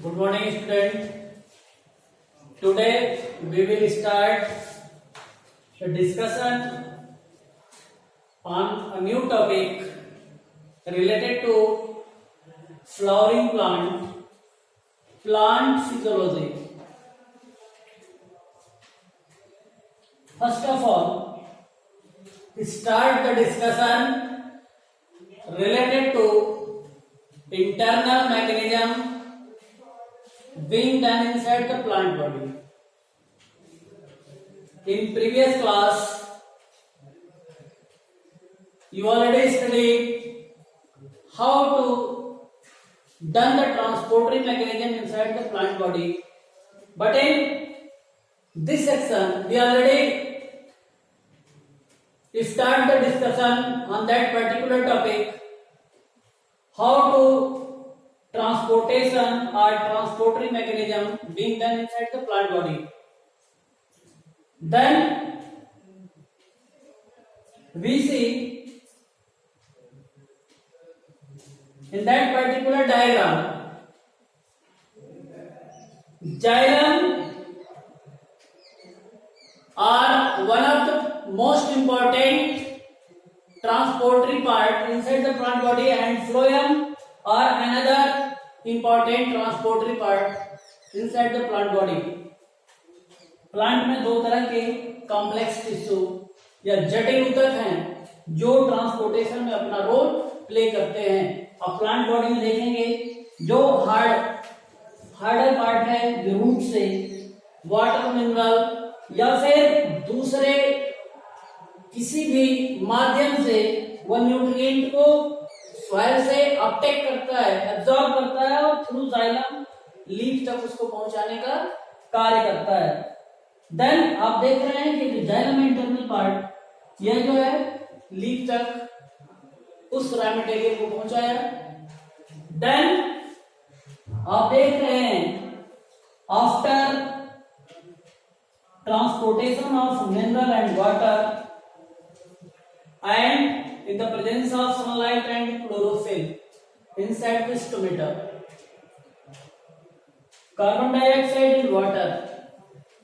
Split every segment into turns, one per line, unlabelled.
Good morning, student. Today we will start a discussion on a new topic related to flowering plant physiology. First of all, we start the discussion related to internal mechanism being done inside the plant body. In previous class, you already studied how to done the transportary mechanism inside the plant body. But in this section, we already start the discussion on that particular topic, how to transportation or transportatory mechanism being done inside the plant body. Then we see in that particular diagram, xylem are one of the most important transportatory part inside the plant body, and phloem are another important transportatory part inside the plant body. Plant में दो तरह के complex tissue या जटिल ऊतक हैं जो transportation में अपना रोल प्ले करते हैं. अब प्लांट बॉडी में देखेंगे जो हार्डर पार्ट है, जो रूट से वाटर मिनरल या फिर दूसरे किसी भी माध्यम से वह न्यूट्रिएंट को सॉइल से अपटेक करता है, एब्जॉर्ब करता है और थ्रू जाइलम लीफ तक उसको पहुंचाने का कार्य करता है. देन आप देख रहे हैं कि जाइलम इंटरनल पार्ट यह जो है लीफ तक उस रॉ मटेरियल को पहुंचाया. देन आप देख रहे हैं after transportation of mineral and water and in the presence of sunlight and chlorophyll inside the stomata, carbon dioxide and water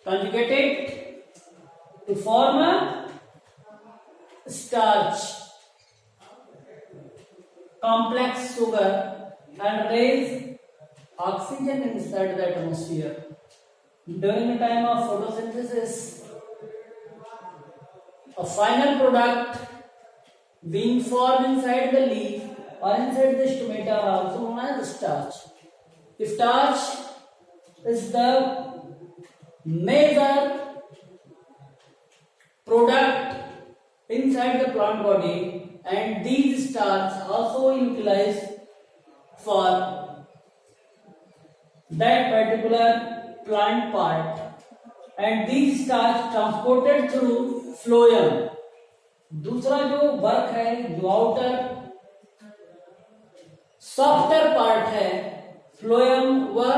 conjugated to form a starch complex sugar and raise oxygen inside the atmosphere. During the time of photosynthesis, a final product being formed inside the leaf or inside the stomata are also known as starch. Starch is the major product inside the plant body, and these starch also utilized for that particular plant part, and these starch transported through phloem. दूसरा जो work है, जो outer softer part है phloem, वह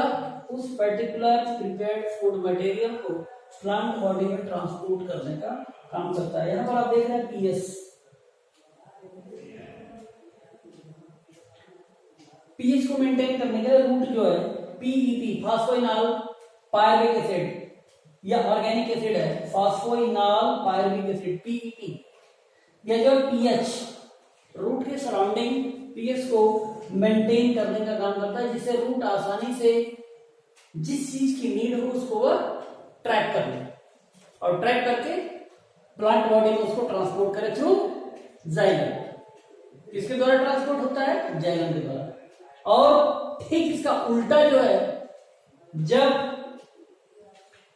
उस particular prepared food material को plant body में transport करने का काम करता है. यहां पर आप देख रहे हैं पीएच को मेंटेन करने के लिए रूट जो है पीईपी फास्फोइनॉल पायरुविक एसिड या ऑर्गेनिक एसिड है, फास्फोइनॉल पायरुविक एसिड पीईपी. यह जो पीएच रूट के सराउंडिंग पीएच को मेंटेन करने का काम करता है, जिससे रूट आसानी से जिस चीज की नीड हो उसको वह ट्रैक कर ले और ट्रैक करके प्लांट बॉडी में उसको ट्रांसपोर्ट करे थ्रू जाइलम. किसके द्वारा ट्रांसपोर्ट होता है? जाइलम के द्वारा. और ठीक इसका उल्टा जो है, जब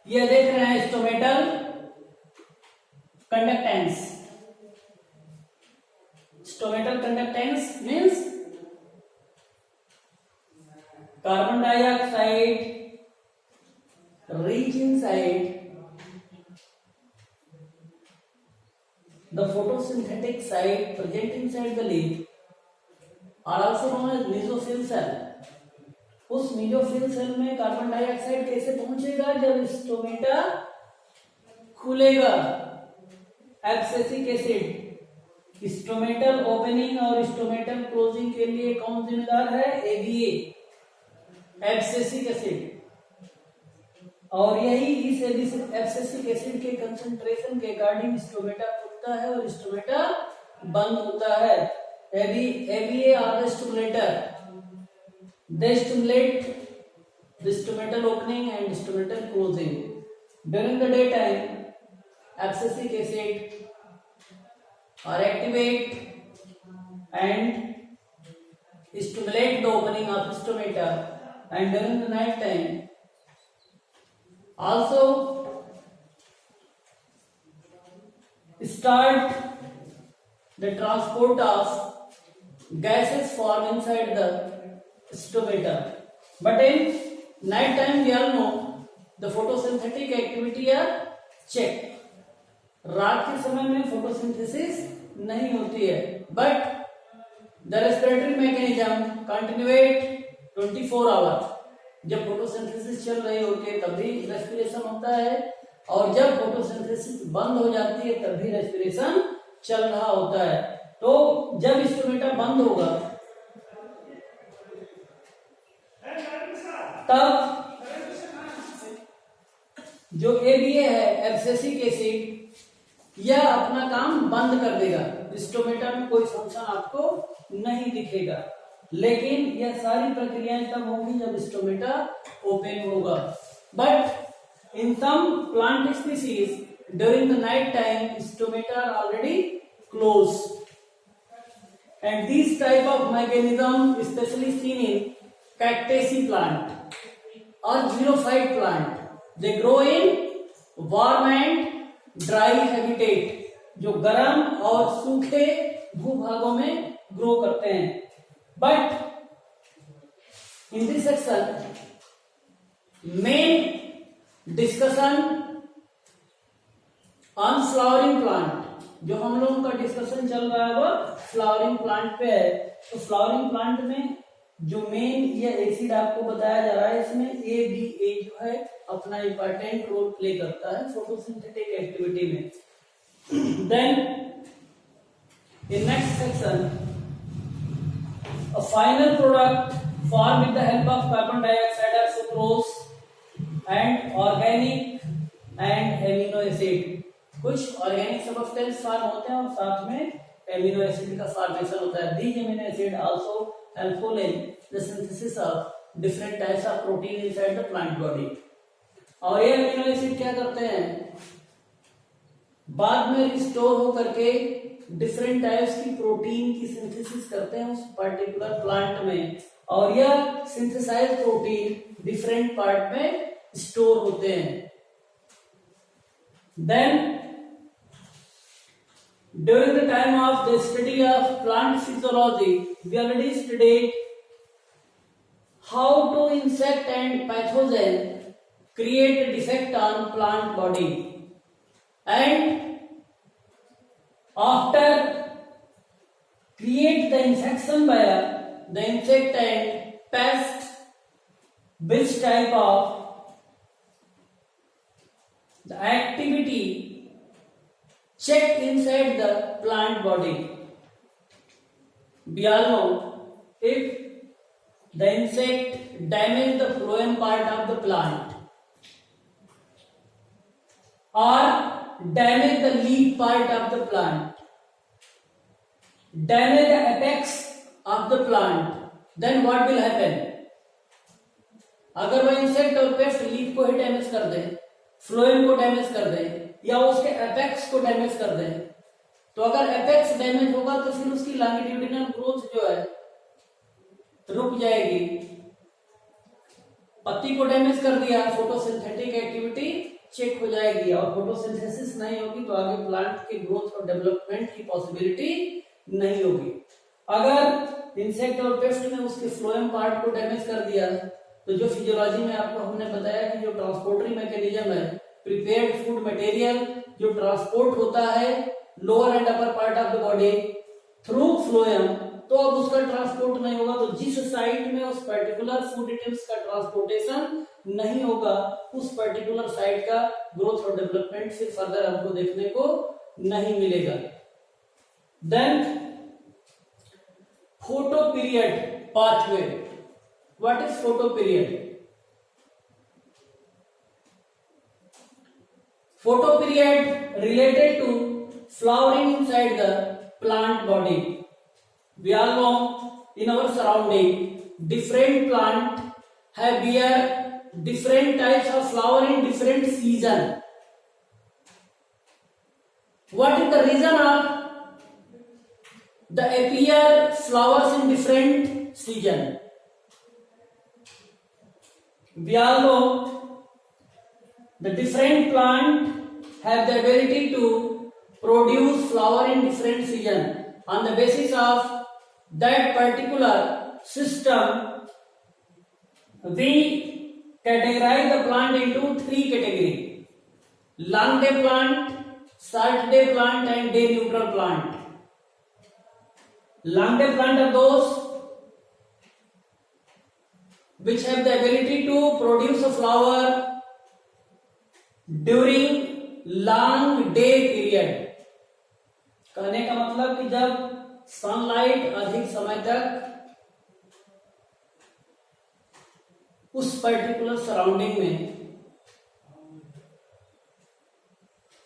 यह देख रहे हैं stomatal conductance. Stomatal conductance means carbon dioxide reach inside the photosynthetic site present inside the leaf are also known as mesophyll cell. उस मेसोफिल सेल में कार्बन डाइऑक्साइड कैसे पहुंचेगा? जब स्टोमेटा खुलेगा. एब्सेसिक एसिड स्टोमेटल ओपनिंग और stomatal closing के लिए कौन जिम्मेदार है? एबीए. एब्सिसिक एसिड, और यही इस एब्सिसिक एसिड के कंसंट्रेशन के अकॉर्डिंग स्टोमेटा खुलता है और स्टोमेटा बंद होता है। ABA are the stimulator. They stimulate the stomatal opening and stomatal closing. During the daytime, abscisic acid are activate and stimulate the opening of stomata, and during the night time also start the transport of gases form inside the stomata. But in night time we all know the photosynthetic activity are checked. रात के समय में photosynthesis नहीं होती है, but the respiratory mechanism continue at 24 hour. जब photosynthesis चल रही होती है तब भी रेस्पिरेशन होता है, और जब फोटोसिंथेसिस बंद हो जाती है तब भी रेस्पिरेशन चल रहा होता है। तो जब स्टोमेटा बंद होगा तब जो ABA है, एब्सिसिक एसिड, यह अपना काम बंद कर देगा। स्टोमेटा में कोई फंक्शन आपको नहीं दिखेगा, लेकिन यह सारी प्रक्रियाएं तब होंगी जब स्टोमेटा ओपन होगा। But in some plant species during the night time stomata are already close, and this type of mechanism especially seen in cactaceae plant or xerophyte plant. They grow in warm and dry habitat, जो गर्म और सूखे भूभागों में grow करते हैं। But in this section main discussion on flowering plant, जो हम लोगों का डिस्कशन चल रहा है वो फ्लावरिंग प्लांट पे है। तो फ्लावरिंग प्लांट में जो मेन ये एसिड आपको बताया जा रहा है, इसमें ABA जो है अपना इंपॉर्टेंट रोल प्ले करता है फोटोसिंथेटिक एक्टिविटी में। Then in next section a final product form with the help of carbon dioxide और sucrose and organic and amino acid. कुछ ऑर्गेनिक सब्सटेंस फॉर्म होते हैं और साथ में एमिनो एसिड का फॉर्मेशन होता है। These amino acid also helpful in the synthesis of different types of protein inside the plant body. और ये एमिनो एसिड क्या करते हैं, बाद में रिस्टोर हो करके डिफरेंट टाइप्स की प्रोटीन की सिंथेसिस करते हैं उस पर्टिकुलर प्लांट में, और यह सिंथेसाइज्ड प्रोटीन डिफरेंट पार्ट में स्टोर होते हैं। Then during the time of the study of plant physiology, we already studied how to insect and pathogen create a defect on plant body, and after create the infection by the insect and pest, which type of the activity check inside the plant body. We all know if the insect damage the phloem part of the plant or damage the leaf part of the plant, damage the apex of the plant, then what will happen? अगर वह insect और paste leaf को ही damage कर दे, phloem को damage कर दे, या उसके apex को डैमेज कर दे, तो अगर एपेक्स डैमेज होगा तो फिर उसकी लॉन्गिट्यूडिनल ग्रोथ जो है रुक जाएगी। पत्ती को डैमेज कर दिया, फोटोसिंथेटिक एक्टिविटी चेक हो जाएगी, और फोटोसिंथेसिस नहीं होगी तो आगे प्लांट की ग्रोथ और डेवलपमेंट की पॉसिबिलिटी नहीं होगी। अगर इंसेक्ट और पेस्ट ने उसके फ्लोएम पार्ट को डैमेज कर दिया, तो जो फिजियोलॉजी में आपको हमने बताया कि जो ट्रांसपोर्टरी मैकेनिज्म है, प्रिपेयर्ड फूड मटेरियल जो ट्रांसपोर्ट होता है lower and upper part of the body through phloem, तो अब उसका ट्रांसपोर्ट नहीं होगा, तो जिस साइट में उस पर्टिकुलर फूड आइटम्स का ट्रांसपोर्टेशन नहीं होगा, उस पर्टिकुलर साइट का ग्रोथ और डेवलपमेंट फिर फर्दर आपको देखने को नहीं मिलेगा। Then photoperiod pathway, What is photoperiod? Photoperiod related to flowering inside the plant body. We all know in our surrounding different plant have bear different types of flower in different season. What is the reason of the appear flowers in different season? We all know the different plant have the ability to produce flower in different season. On the basis of that particular system, we categorize the plant into three categories: long day plant, short day plant, and day neutral plant. Long day plant are those which have the ability to produce a flower during long day period. कहने का मतलब कि जब sunlight अधिक समय तक उस particular surrounding में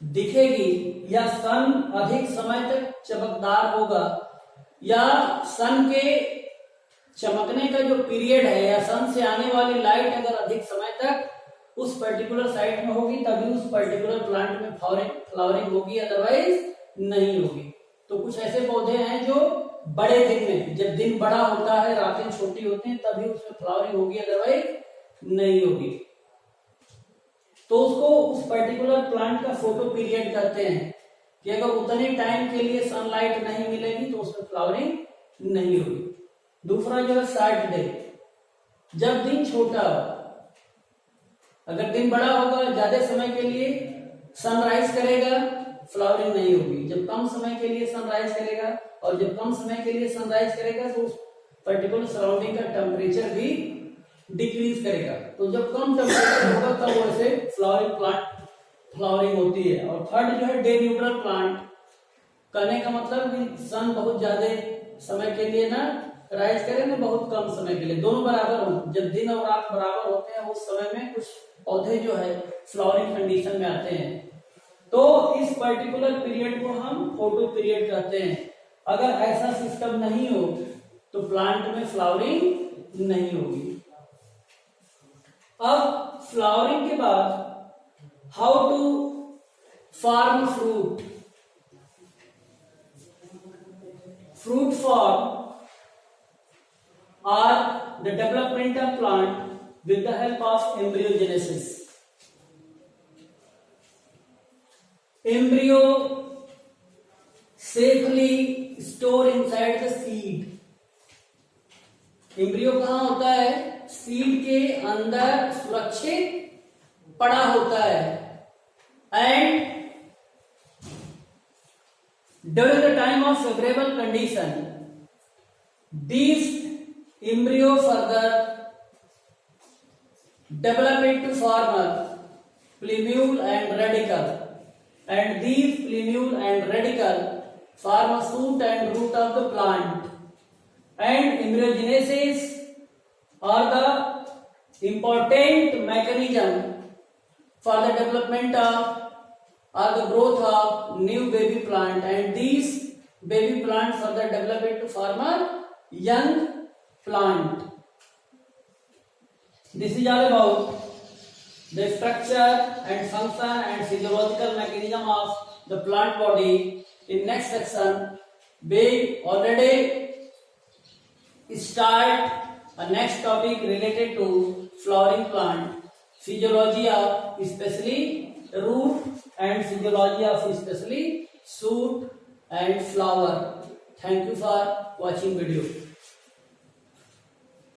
दिखेगी या सन अधिक समय तक चमकदार होगा या सन के चमकने का जो पीरियड है या सन से आने वाली लाइट अगर अधिक समय तक उस पर्टिकुलर साइट में होगी तभी उस पर्टिकुलर प्लांट में फ्लावरिंग होगी, अदरवाइज नहीं होगी। तो कुछ ऐसे पौधे हैं जो बड़े दिन में, जब दिन बड़ा होता है रातें छोटी होती हैं तभी उसमें फ्लावरिंग होगी, अदरवाइज नहीं होगी। तो उसको उस पर्टिकुलर प्लांट का फोटो पीरियड कहते हैं कि अगर उतने टाइम के लिए सनलाइट नहीं मिलेगी तो उसमें फ्लावरिंग नहीं होगी। दूसरा जो है शॉर्ट डे, जब दिन छोटा हो, अगर दिन बड़ा होगा ज्यादा समय के लिए सनराइज करेगा, फ्लावरिंग नहीं होगी। जब कम समय के लिए सनराइज करेगा और जब कम समय के लिए सनराइज करेगा तो उस पर्टिकुलर सराउंडिंग का टेम्परेचर भी डिक्रीज करेगा। तो जब कम टेम्परेचर होगा तब वैसे फ्लावरिंग होती है। और थर्ड जो है डे न्यूट्रल प्लांट, कहने का मतलब कि सन बहुत ज्यादा समय के लिए ना राइज करे ना बहुत कम समय के लिए, दोनों बराबर हो। जब दिन और रात बराबर होते हैं उस समय में कुछ पौधे जो है फ्लावरिंग कंडीशन में आते हैं। तो इस पर्टिकुलर पीरियड को हम फोटो पीरियड कहते हैं। अगर ऐसा सिस्टम नहीं हो तो प्लांट में फ्लावरिंग नहीं होगी। अब फ्लावरिंग के बाद how to form fruit. Fruit form or the development of plant with the help of embryogenesis. Embryo safely store inside the seed. Embryo कहाँ होता है? सीड के अंदर सुरक्षित पड़ा होता है। And during the time of favourable condition these embryo further develop into form a plumule and radicle, and these plumule and radicle form a shoot and root of the plant. And embryogenesis are the important mechanism for the development of or the growth of new baby plant, and these baby plants further develop into form a young plant. This is all about the structure and function and physiological mechanism of the plant body. In next section, we already start a next topic related to flowering plant, physiology of especially root and physiology of especially shoot and flower. Thank you for watching video.